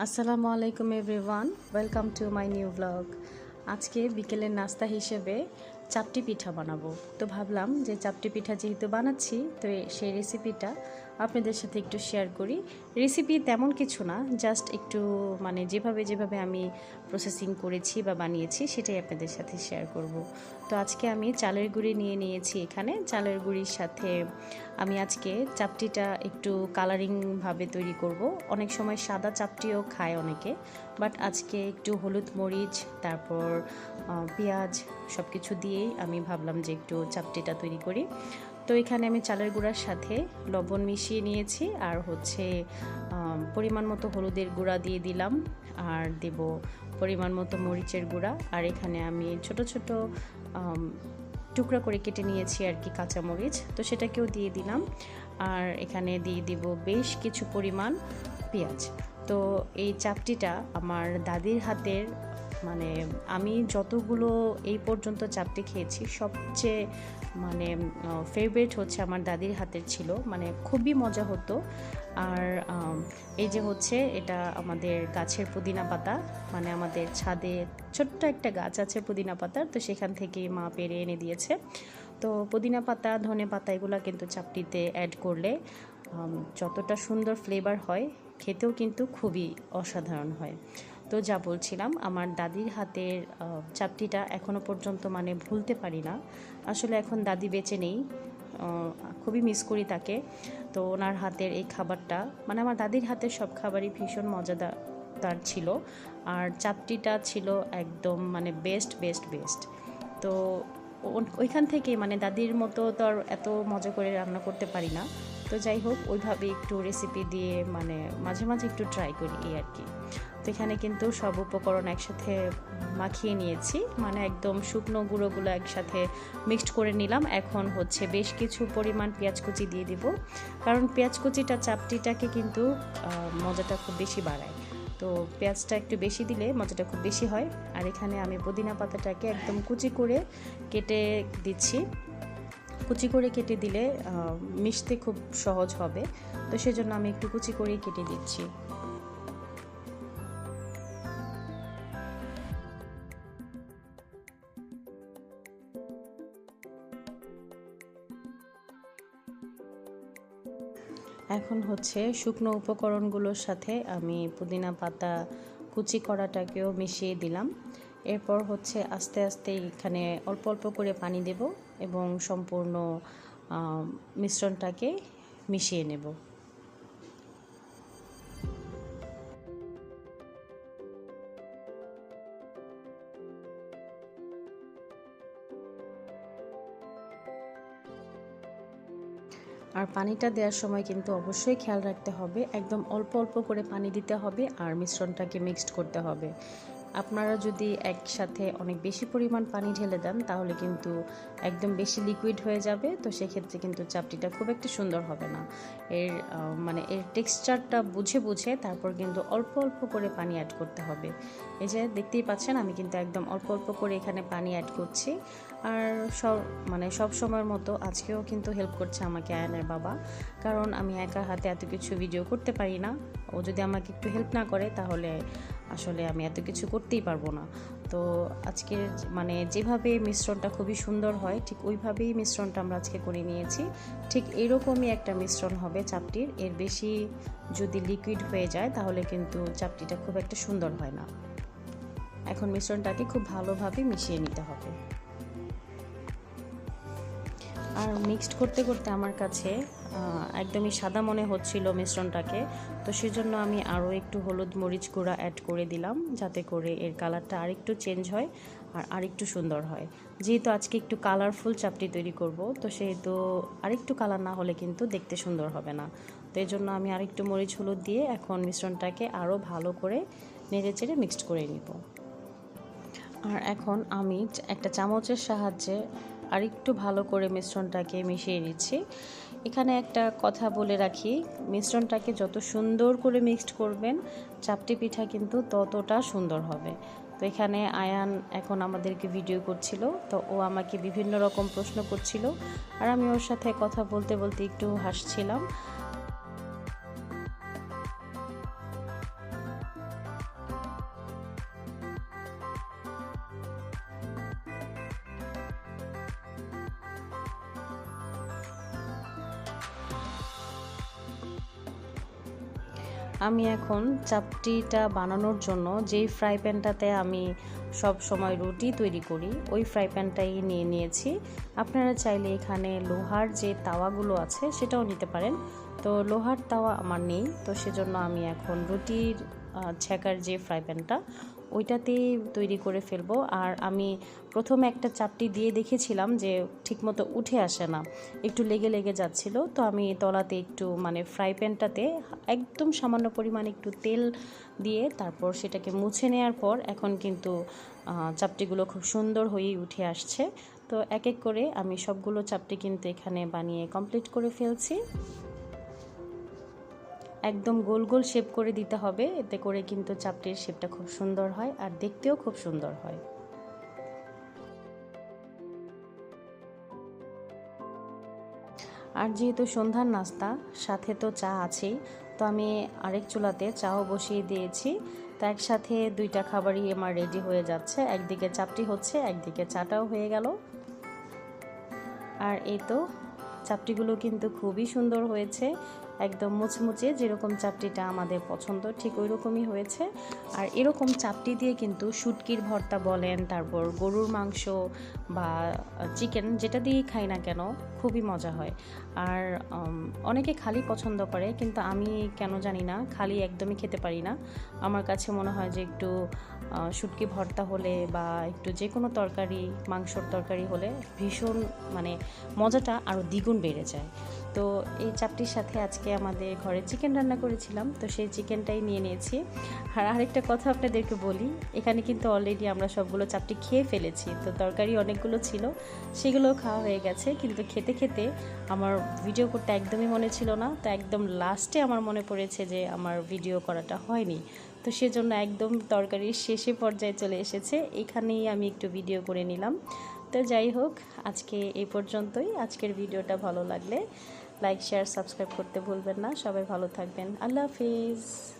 আসসালামু আলাইকুম everyone, welcome to my new blog. আজকে বিকেলের নাস্তা হিসেবে চাপটি পিঠা বানাবো। তো ভাবলাম যে চাপটি পিঠা যেহেতু বানাচ্ছি, তো সেই রেসিপিটা আপনাদের সাথে একটু শেয়ার করি। রেসিপি তেমন কিছু না, জাস্ট একটু যেভাবে আমি প্রসেসিং করেছি বা বানিয়েছি সেটাই আপনাদের সাথে শেয়ার করব। তো আজকে আমি চালের গুঁড়ি নিয়ে নিয়েছি। এখানে চালের গুঁড়ির সাথে আমি আজকে চাপটিটা একটু কালারিংভাবে তৈরি করব। অনেক সময় সাদা চাপটিও খায় অনেকে, বাট আজকে একটু হলুদ মরিচ তারপর পেঁয়াজ সব কিছু দিয়েই আমি ভাবলাম যে একটু চাপটিটা তৈরি করি। তো এখানে আমি চালের গুঁড়ার সাথে লবণ মিশিয়ে নিয়েছি, আর পরিমাণ মতো হলুদের গুঁড়া দিয়ে দিলাম, আর দেব পরিমাণ মতো মরিচের গুঁড়া। আর এখানে আমি ছোট ছোট টুকরা করে কেটে নিয়েছি আর কি কাঁচামরিচ, তো সেটাকেও দিয়ে দিলাম। আর এখানে দিয়ে দিব বেশ কিছু পরিমাণ পেঁয়াজ। তো এই চাপটিটা আমার দাদির হাতের, মানে আমি যতগুলো এই পর্যন্ত চাপটি খেয়েছি সবচেয়ে ফেভারিট হচ্ছে আমার দাদির হাতের ছিল, মানে খুবই মজা হতো। আর এই যে হচ্ছে এটা আমাদের গাছের পুদিনা পাতা, মানে আমাদের ছাদে ছোট্ট একটা গাছ আছে পুদিনা পাতার, তো সেখান থেকেই মা পেড়ে এনে দিয়েছে। তো পুদিনা পাতা ধনে পাতা এগুলো কিন্তু চাপটিতে অ্যাড করলে যতটা সুন্দর ফ্লেভার হয়, খেতেও কিন্তু খুবই অসাধারণ হয়। তো যা বলছিলাম, আমার দাদির হাতের চাপটিটা এখনও পর্যন্ত মানে ভুলতে পারি না। আসলে এখন দাদি বেঁচে নেই, খুবই মিস করি তাকে। তো ওনার হাতের এই খাবারটা, মানে আমার দাদির হাতের সব খাবারই ভীষণ মজাদার ছিল, আর চাপটিটা ছিল একদম মানে বেস্ট। তো ওইখান থেকে মানে দাদির মতো তো আর এত মজা করে রান্না করতে পারি না। তো যাই হোক, ওইভাবে একটু রেসিপি দিয়ে মানে মাঝে মাঝে একটু ট্রাই করি এই আর কি। তো এখানে কিন্তু সব উপকরণ একসাথে মাখিয়ে নিয়েছি, মানে একদম শুকনো গুঁড়োগুলো একসাথে মিক্সড করে নিলাম। এখন হচ্ছে বেশ কিছু পরিমাণ পেঁয়াজ কুচি দিয়ে দিব, কারণ পেঁয়াজ কুচিটা চাপটিটাকে কিন্তু মজাটা খুব বেশি বাড়ায়। তো পেঁয়াজটা একটু বেশি দিলে মজাটা খুব বেশি হয়। আর এখানে আমি পুদিনা পাতাটাকে একদম কুচি করে কেটে দিচ্ছি। কুচি করে কেটে দিলে মিশতে খুব সহজ হবে, তো সেজন্য আমি একটু কুচি করেই কেটে দিচ্ছি। এখন হচ্ছে শুকনো উপকরণগুলোর সাথে আমি পুদিনা পাতা কুচি করাটাকেও মিশিয়ে দিলাম। এরপর হচ্ছে আস্তে আস্তে এখানে অল্প অল্প করে পানি দেব এবং সম্পূর্ণ মিশ্রণটাকে মিশিয়ে নেব। আর পানিটা দেওয়ার সময় কিন্তু অবশ্যই খেয়াল রাখতে হবে, একদম অল্প অল্প করে পানি দিতে হবে আর মিশ্রণটাকে মিক্সড করতে হবে। আপনারা যদি একসাথে অনেক বেশি পরিমাণ পানি ঢেলে দেন তাহলে কিন্তু একদম বেশি লিকুইড হয়ে যাবে, তো সেক্ষেত্রে কিন্তু চাপটিটা খুব একটা সুন্দর হবে না। এর টেক্সচারটা বুঝে তারপর কিন্তু অল্প অল্প করে পানি অ্যাড করতে হবে। এই যে দেখতেই পাচ্ছেন, আমি কিন্তু একদম অল্প অল্প করে এখানে পানি অ্যাড করছি। আর সব সময়ের মতো আজকেও কিন্তু হেল্প করছে আমাকে আয়ানের বাবা, কারণ আমি একা হাতে এত কিছু ভিডিও করতে পারি না। ও যদি আমাকে একটু হেল্প না করে তাহলে আসলে আমি এত কিছু করতেই পারবো না। তো আজকের যেভাবে মিশ্রণটা খুবই সুন্দর হয়, ঠিক ওইভাবেই মিশ্রণটা আমরা আজকে করে নিয়েছি। ঠিক এরকমই একটা মিশ্রণ হবে চাপটির, এর বেশি যদি লিকুইড হয়ে যায় তাহলে কিন্তু চাপটিটা খুব একটা সুন্দর হয় না। এখন মিশ্রণটাকে খুব ভালোভাবে মিশিয়ে নিতে হবে। আর মিক্সড করতে করতে আমার কাছে একদমই সাদা মনে হচ্ছিল মিশ্রণটাকে, তো সেজন্য আমি আরও একটু হলুদ মরিচ গুঁড়া অ্যাড করে দিলাম, যাতে করে এর কালারটা আরেকটু চেঞ্জ হয় আর আরেকটু সুন্দর হয়। যেহেতু আজকে একটু কালারফুল চাপটি তৈরি করব, তো সেহেতু আরেকটু কালার না হলে কিন্তু দেখতে সুন্দর হবে না। তো এই জন্য আমি আরেকটু মরিচ হলুদ দিয়ে এখন মিশ্রণটাকে আরও ভালো করে নেড়েচেড়ে মিক্সড করে নিব। আর এখন আমি একটা চামচের সাহায্যে আরেকটু ভালো করে মিশ্রণটাকে মিশিয়ে নিচ্ছি। এখানে একটা কথা বলে রাখি, মিশ্রণটাকে যত সুন্দর করে মিক্সড করবেন চাপটি পিঠা কিন্তু ততটা সুন্দর হবে। তো এখানে আয়ান এখন আমাদেরকে ভিডিও করছিল, তো ও আমাকে বিভিন্ন রকম প্রশ্ন করছিল, আর আমি ওর সাথে কথা বলতে বলতে একটু হাসছিলাম। আমি এখন চাপটিটা বানানোর জন্য যেই ফ্রাই প্যানটাতে আমি সব সময় রুটি তৈরি করি ওই ফ্রাই প্যানটাই নিয়ে নিয়েছি। আপনারা চাইলে এখানে লোহার যে তাওয়াগুলো আছে সেটাও নিতে পারেন। তো লোহার তাওয়া আমার নেই, তো সেজন্য আমি এখন রুটির ছেঁকার যে ফ্রাই প্যানটা ওইটাতেই তৈরি করে ফেলবো। আর আমি প্রথমে একটা চাপটি দিয়ে দেখেছিলাম যে ঠিকমতো উঠে আসে না, একটু লেগে লেগে যাচ্ছিল। তো আমি তলাতে একটু মানে ফ্রাই প্যানটাতে একদম সামান্য পরিমাণে একটু তেল দিয়ে তারপর সেটাকে মুছে নেওয়ার পর এখন কিন্তু চাপটিগুলো খুব সুন্দর হয়েই উঠে আসছে। তো এক এক করে আমি সবগুলো চাপটি কিন্তু এখানে বানিয়ে কমপ্লিট করে ফেলছি। একদম গোল গোল শেপ করে দিতে হবে, এতে করে কিন্তু চাপটির শেপটা খুব সুন্দর হয় আর দেখতেও খুব সুন্দর হয়। আর যেহেতু সন্ধ্যার নাস্তা সাথে তো চা আছেই, তো আমি আরেক চুলাতে চাও বসিয়ে দিয়েছি। তো একসাথে দুইটা খাবারই আমার রেডি হয়ে যাচ্ছে, একদিকে চাপটি হচ্ছে একদিকে চাটাও হয়ে গেল। আর এই তো চাপটিগুলো কিন্তু খুবই সুন্দর হয়েছে, একদম মুচমুচে, যেরকম চাপটিটা আমাদের পছন্দ ঠিক ওই রকমই হয়েছে। আর এরকম চাপটি দিয়ে কিন্তু শুটকির ভর্তা বলেন, তারপর গরুর মাংস বা চিকেন যেটা দিয়েই খাই না কেন খুবই মজা হয়। আর অনেকে খালি পছন্দ করে, কিন্তু আমি কেন জানি না খালি একদমই খেতে পারি না। আমার কাছে মনে হয় যে একটু শুটকি ভর্তা হলে বা একটু যে কোনো তরকারি, মাংসর তরকারি হলে ভীষণ মানে মজাটা আরও দ্বিগুণ বেড়ে যায়। তো এই চাপটির সাথে আজকে আমাদের ঘরে চিকেন রান্না করেছিলাম, তো সেই চিকেনটাই নিয়ে নিয়েছি। আর আরেকটা কথা আপনাদেরকে বলি, এখানে কিন্তু অলরেডি আমরা সবগুলো চাপটি খেয়ে ফেলেছি। তো তরকারি অনেকগুলো ছিল, সেগুলোও খাওয়া হয়ে গেছে, কিন্তু খেতে খেতে আমার ভিডিও করতে একদমই মনে ছিল না। তো একদম লাস্টে আমার মনে পড়েছে যে আমার ভিডিও করাটা হয়নি, তো সেজন্য একদম তরকারির শেষে পর্যায়ে চলে এসেছে, এখানেই আমি একটু ভিডিও করে নিলাম। তো যাই হোক, আজকে এই পর্যন্তই। আজকের ভিডিওটা ভালো লাগলে লাইক, শেয়ার, সাবস্ক্রাইব করতে ভুলবেন না। সবাই ভালো থাকবেন। আল্লাহ হাফিজ।